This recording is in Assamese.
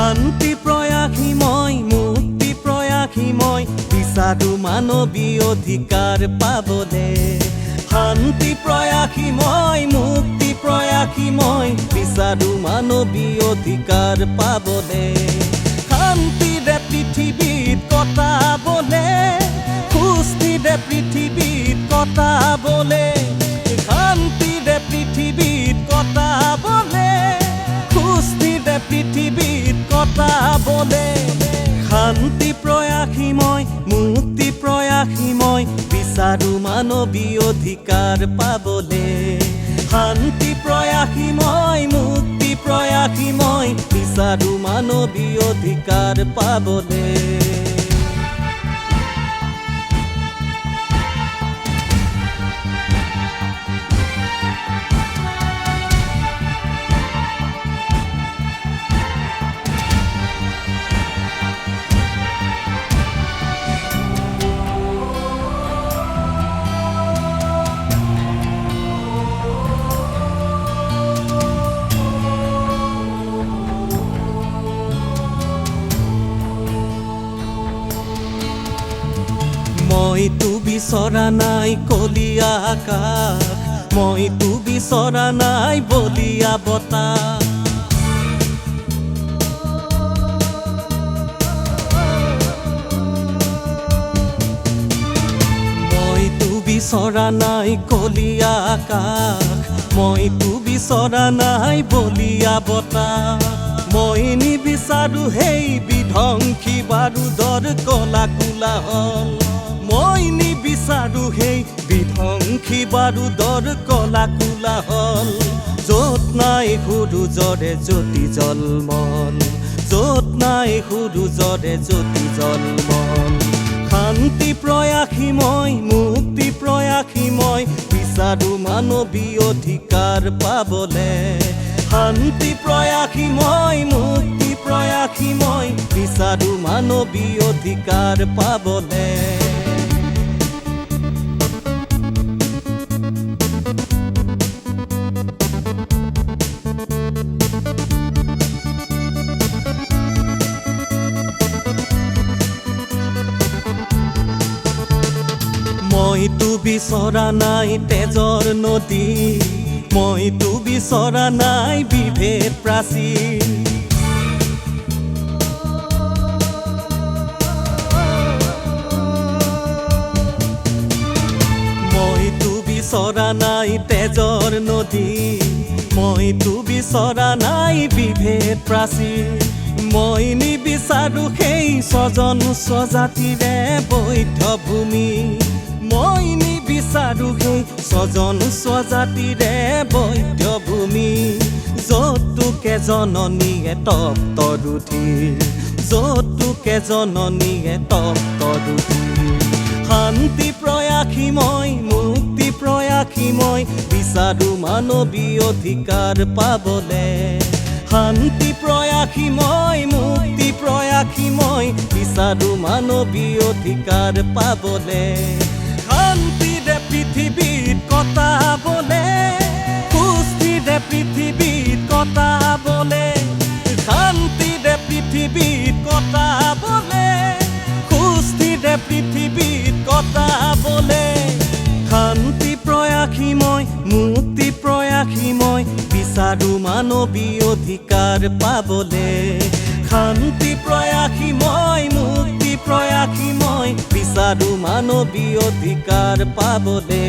শান্তি প্ৰয়াসী মই মুক্তি প্ৰয়াসী মই বিচাৰো মানৱীয় অধিকাৰ পাবলে শান্তি প্ৰয়াসী মই মুক্তি প্ৰয়াসী মই বিচাৰো মানৱীয় অধিকাৰ পাবলে শান্তিৰে পৃথিৱীত কটাবলে সুস্থিৰে পৃথিৱীত কটাবলে শান্তিৰে পৃথিৱীত কটাবলে সুস্থিৰে পৃথিৱীত কটাবলে শান্তি প্ৰয়াসী মই মুক্তি প্ৰয়াসী মই বিচাৰো মানৱীয় অধিকাৰ পাবলে শান্তি প্ৰয়াসী মই মুক্তি প্ৰয়াসী মই বিচাৰো মানৱীয় অধিকাৰ পাবলে মইতো বিচৰা নাই কলীয়া আকাশ মইতো বিচৰা নাই বলীয়া বতাহ মইতো বিচৰা নাই কলীয়া আকাশ মইতো বিচৰা নাই বলীয়া বতাহ মই নিবিচাৰো সেই বিধ্বংসী বাৰুদৰ কলা কোলাহল মই নিবিচাৰো সেই বিধ্বংসী বাৰুদৰ কলা কোলাহল য'ত নাই সূৰুজৰে জ্যোতি জলমল য'ত নাই সূৰুজৰে জ্যোতি জলমল শান্তি প্ৰয়াসী মই মুক্তি প্ৰয়াসী মই বিচাৰো মানৱীয় অধিকাৰ পাবলে শান্তি প্ৰয়াসী মই মুক্তি প্ৰয়াসী মই বিচাৰো মানৱীয় অধিকাৰ পাবলে মইতো বিচৰা নাই তেজৰ নদী মইতো বিচৰা নাই বিভেদ প্ৰাচীৰ মইতো বিচৰা নাই তেজৰ নদী মইতো বিচৰা নাই বিভেদ প্ৰাচীৰ মই নিবিচাৰো সেই স্বজন স্বজাতিৰে বৈধ ভূমি মই নিবিচাৰো সেই স্বজন স্বজাতিৰে বৈধ ভূমি য'তোকে জননীয়ে তপ্ত ৰুধিৰ য'তোকে জননীয়ে তপ্ত ৰুধিৰ শান্তি প্ৰয়াসী মই মুক্তি প্ৰয়াসী মই বিচাৰো মানৱীয় অধিকাৰ পাবলে শান্তি প্ৰয়াসী মই মুক্তি প্ৰয়াসী মই বিচাৰো মানৱীয় অধিকাৰ পাবলে শান্তিৰে পৃথিৱীত কটাবলে সুস্থিৰে পৃথিৱীত কটাবলে শান্তিৰে পৃথিৱীত কটাবলে সুস্থিৰে পৃথিৱীত কটাবলে শান্তি প্ৰয়াসী মই মুক্তি প্ৰয়াসী মই বিচাৰো মানৱীয় অধিকাৰ পাবলে শান্তি প্ৰয়াসী মই মুক্তি প্ৰয়াসী মই বিচাৰো মানৱীয় অধিকাৰ পাবলে